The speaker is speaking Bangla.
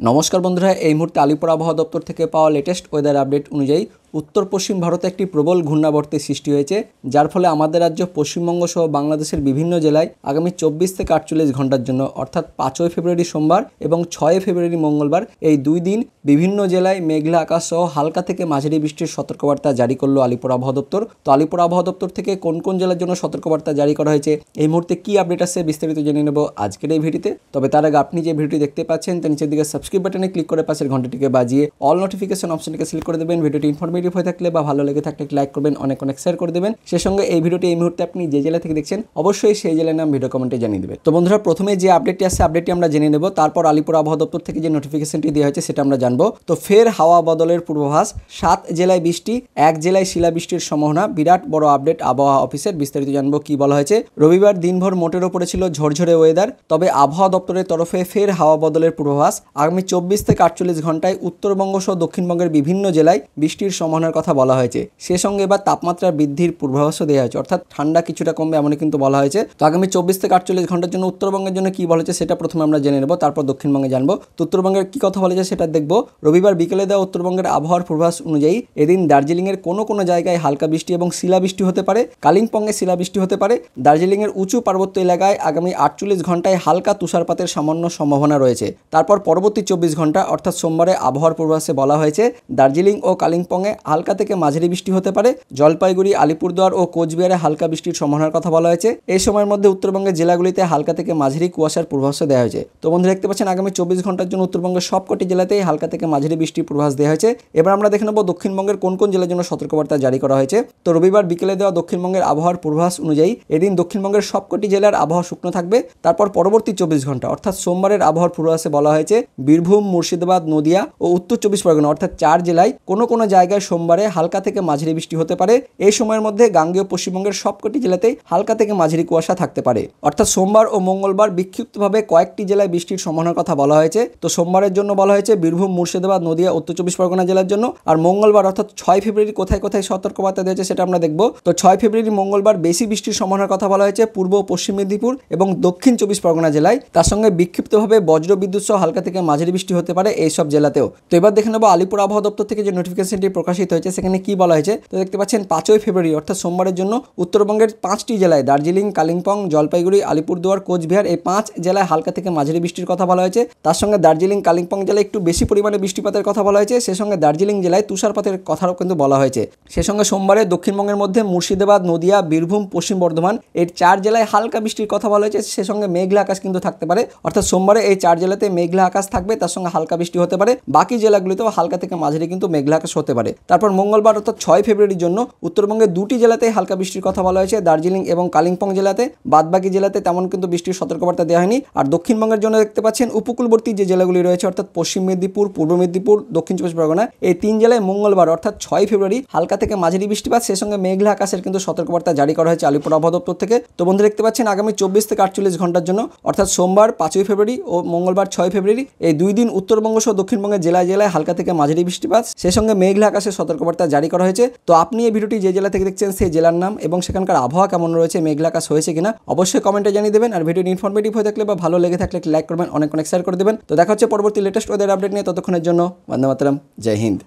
নমস্কার বন্ধুরা, এই মুহূর্তে আলিপুর আবহাওয়া দপ্তর থেকে পাওয়া লেটেস্ট ওয়েদার আপডেট অনুযায়ী উত্তর পশ্চিম ভারতে একটি প্রবল ঘূর্ণাবর্তের সৃষ্টি হয়েছে, যার ফলে আমাদের রাজ্য পশ্চিমবঙ্গ সহ বাংলাদেশের বিভিন্ন জেলায় আগামী 24 থেকে 48 ঘন্টার জন্য অর্থাৎ 5ই ফেব্রুয়ারি সোমবার এবং 6 ফেব্রুয়ারি মঙ্গলবার এই দুই দিন বিভিন্ন জেলায় মেঘলা আকাশ সহ হালকা থেকে মাঝারি বৃষ্টির সতর্কবার্তা জারি করলো আলিপুর আবহাওয়া দপ্তর। তো আলিপুর আবহাওয়া দপ্তর থেকে কোন কোন জেলার জন্য সতর্কবার্তা জারি করা হয়েছে, এই মুহূর্তে কি আপডেট আসছে বিস্তারিত জেনে নেব আজকের এই ভিডিওতে। তবে তার আগে আপনি যে ভিডিওটি দেখতে পাচ্ছেন তার নিচের দিকে সাবস্ক্রাইব বাটনে ক্লিক করে পাশের ঘন্টাটিকে বাজিয়ে অল নোটিফিকেশন অপশনটিকে সিলেক্ট করে দেবেন। ভিডিওটি ইনফরমেটিভ হয়ে থাকলে বা ভালো লেগে থাকলে লাইক করবেন, অনেক শেয়ার করে দেবেন। সেই সঙ্গে এই ভিডিওটি এই মুহূর্তে আপনি যে জেলা থেকে দেখছেন অবশ্যই সেই জেলার নাম ভিডিও কমেন্টে জানিয়ে দেবেন। তো বন্ধুরা, প্রথমে যে আপডেটটি আসছে আপডেটটি আমরা জেনে নেব, তারপর আলিপুর আবহাওয়া দপ্তর থেকে যে নোটিফিকেশনটি দেওয়া হয়েছে সেটা আমরা জানবো। তো ফের হাওয়া বদলের পূর্বাভাস, 7 জেলায় বৃষ্টি, 1 জেলায় শিলাবৃষ্টির সম্ভাবনা, বিরাট বড় আপডেট আবহাওয়া অফিসের। বিস্তারিত জানবো কি বলা হয়েছে। রবিবার দিনভর মোটের ওপরে ছিল ঝরঝরে ওয়েদার, তবে আবহাওয়া দপ্তরের তরফে ফের হাওয়া বদলের পূর্বাভাস। আগামী 24 থেকে 48 ঘন্টায় উত্তরবঙ্গ সহ দক্ষিণবঙ্গের বিভিন্ন জেলায় বৃষ্টির সম্ভাবনার কথা বলা হয়েছে। সে সঙ্গে এবার তাপমাত্রা বৃদ্ধির পূর্বাভাসও দেওয়া হয়েছে, অর্থাৎ ঠান্ডা কিছুটা কমবে এমনই কিন্তু বলা হয়েছে। তো আগামী 24 থেকে 48 ঘন্টার জন্য উত্তরবঙ্গের জন্য কি বলা হয়েছে সেটা প্রথমে আমরা জেনে নেব, তারপর দক্ষিণবঙ্গে জানবো। তো উত্তরবঙ্গের কি কথা বলেছে সেটা দেখবো। রবিবার বিকেলে দেওয়া উত্তরবঙ্গের আবহাওয়ার পূর্বাভাস অনুযায়ী এদিন দার্জিলিংয়ের কোনো জায়গায় হালকা বৃষ্টি এবং শিলাবৃষ্টি হতে পারে, কালিম্পংয়ে শিলাবৃষ্টি হতে পারে। দার্জিলিংয়ের উঁচু পার্বত্য এলাকায় আগামী 48 ঘন্টায় হালকা তুষারপাতের সামান্য সম্ভাবনা রয়েছে। তারপর পরবর্তী 24 ঘন্টা অর্থাৎ সোমবারে আবহাওয়ার পূর্বাভাসে বলা হয়েছে দার্জিলিং ও কালিম্পংয়ে হালকা থেকে মাঝারি বৃষ্টি হতে পারে। জলপাইগুড়ি, আলিপুরদুয়ার ও কোচবিহারে হালকা বৃষ্টির সম্ভাবনার কথা বলা হয়েছে। এই সময়ের মধ্যে উত্তরবঙ্গের জেলাগুলিতে হালকা থেকে মাঝারি কুয়াশার পূর্বাভাস দেওয়া হয়েছে। তো বন্ধুরা দেখতে পাচ্ছেন আগামী 24 ঘন্টার জন্য উত্তরবঙ্গের সবকটি জেলাতেই হালকা থেকে মাঝারি বৃষ্টির পূর্বাভাস দেওয়া হয়েছে। এবার আমরা দেখে নেব দক্ষিণবঙ্গের কোন কোন জেলার জন্য সতর্কবার্তা জারি করা হয়েছে। তো রবিবার বিকেলে দেওয়া দক্ষিণবঙ্গের আবহাওয়ার পূর্বাভাস অনুযায়ী এদিন দক্ষিণবঙ্গের সবকটি জেলার আবহাওয়া শুকনো থাকবে। তারপর পরবর্তী 24 ঘন্টা অর্থাৎ সোমবারের আবহাওয়ার পূর্বাভাসে বলা হয়েছে বীরভূম, মুর্শিদাবাদ, নদিয়া ও উত্তর 24 পরগনা অর্থাৎ 4 জেলায় কোনো জায়গায় সোমবারে হালকা থেকে মাঝারি বৃষ্টি হতে পারে। এই সময়ের মধ্যে গাঙ্গেয় পশ্চিমবঙ্গের সবকটি জেলাতেই হালকা থেকে মাঝারি কুয়াশা থাকতে পারে। অর্থাৎ সোমবার ও মঙ্গলবার বিক্ষিপ্তভাবে কয়েকটি জেলায় বৃষ্টির সম্ভাবনার কথা বলা হয়েছে। তো সোমবারের জন্য বলা হয়েছে বীরভূম, মুর্শিদাবাদ, নদিয়া, উত্তর 24 পরগনা জেলার জন্য। আর মঙ্গলবার অর্থাৎ 6 ফেব্রুয়ারি কোথায় কোথায় সতর্কবার্তা দিয়েছে সেটা আমরা দেখব। তো 6 ফেব্রুয়ারি মঙ্গলবার বেশি বৃষ্টির সম্ভাবনার কথা বলা হয়েছে পূর্ব ও পশ্চিম মেদিনীপুর এবং দক্ষিণ 24 পরগনা জেলায়। তার সঙ্গে বিক্ষিপ্তভাবে বজ্র বিদ্যুৎ সহ হালকা থেকে মাঝারি বৃষ্টি হতে পারে এই সব জেলাতেও। তো এবার দেখে নেব আলিপুর আবহাওয়া দপ্তর থেকে যে নোটিফিকেশনটি প্রকাশিত হয়েছে সেখানে কি বলা হয়েছে। তো দেখতে পাচ্ছেন 5ই ফেব্রুয়ারি অর্থাৎ সোমবারের জন্য উত্তরবঙ্গের 5টি জেলায় দার্জিলিং, কালিম্পং, জলপাইগুড়ি, আলিপুরদুয়ার, কোচবিহার এই 5 জেলায় হালকা থেকে মাঝারি বৃষ্টির কথা বলা হয়েছে। তার সঙ্গে দার্জিলিং, কালিম্পং জেলায় একটু বেশি পরিমাণে বৃষ্টিপাতের কথা বলা হয়েছে। সে সঙ্গে দার্জিলিং জেলায় তুষারপাতের কথাও কিন্তু বলা হয়েছে। সে সঙ্গে সোমবারে দক্ষিণবঙ্গের মধ্যে মুর্শিদাবাদ, নদিয়া, বীরভূম, পশ্চিম বর্ধমান এই 4 জেলায় হালকা বৃষ্টির কথা বলা হয়েছে। সে সঙ্গে মেঘলা আকাশ কিন্তু থাকতে পারে, অর্থাৎ সোমবারে এই 4 জেলাতে মেঘলা আকাশ থাকবে, তার সঙ্গে হালকা বৃষ্টি হতে পারে। বাকি জেলাগুলিতেও হালকা থেকে মাঝারি কিন্তু মেঘলা আকাশ হতে পারে। তারপর মঙ্গলবার অর্থাৎ 6 ফেব্রুয়ারির জন্য উত্তরবঙ্গের 2টি জেলাতে হালকা বৃষ্টির কথা বলা হয়েছে, দার্জিলিং এবং কালিম্পং জেলাতে। বাদবাকি জেলাতে তেমন কিন্তু বৃষ্টির সতর্কবার্তা দেওয়া হয়নি। আর দক্ষিণবঙ্গের জন্য দেখতে পাচ্ছেন উপকূলবর্তী যে জেলাগুলি রয়েছে অর্থাৎ পশ্চিম মেদিনীপুর, পূর্ব মেদিনীপুর, দক্ষিণ 24 পরগনা এই 3 জেলায় মঙ্গলবার অর্থাৎ 6 ফেব্রুয়ারি হালকা থেকে মাঝারি বৃষ্টিপাত সে সঙ্গে মেঘলা আকাশের কিন্তু সতর্কবার্তা জারি করা হয়েছে আলিপুর আবহাওয়া দপ্তর থেকে। তো বন্ধু দেখতে পাচ্ছেন আগামী 24 থেকে 48 ঘন্টার জন্য অর্থাৎ সোমবার 5ই ফেব্রুয়ারি ও মঙ্গলবার 6 ফেব্রুয়ারি এই 2 দিন উত্তরবঙ্গ সহ দক্ষিণবঙ্গের জেলায় জেলায় হালকা থেকে মাঝারি বৃষ্টিপাত সে সঙ্গে মেঘলা আকাশের সতর্কবার্তা জারি করা হয়েছে। তো আপনি এই ভিডিওটি যে জেলা থেকে দেখছেন সেই জেলার নাম এবং সেখানকার আবহাওয়া কেমন রয়েছে, মেঘলা আকাশ হয়েছে কিনা অবশ্যই কমেন্টে জানিয়ে দেবেন। আর ভিডিওটি ইনফরমেটিভ হয়ে থাকলে বা ভালো লেগে থাকলে লাইক করবেন, অনেক শেয়ার করে দেবেন। তো দেখা হচ্ছে পরবর্তী লেটেস্ট ওয়েদার আপডেট নিয়ে। ততক্ষণের জন্য বন্দে মাতরম, জয় হিন্দ।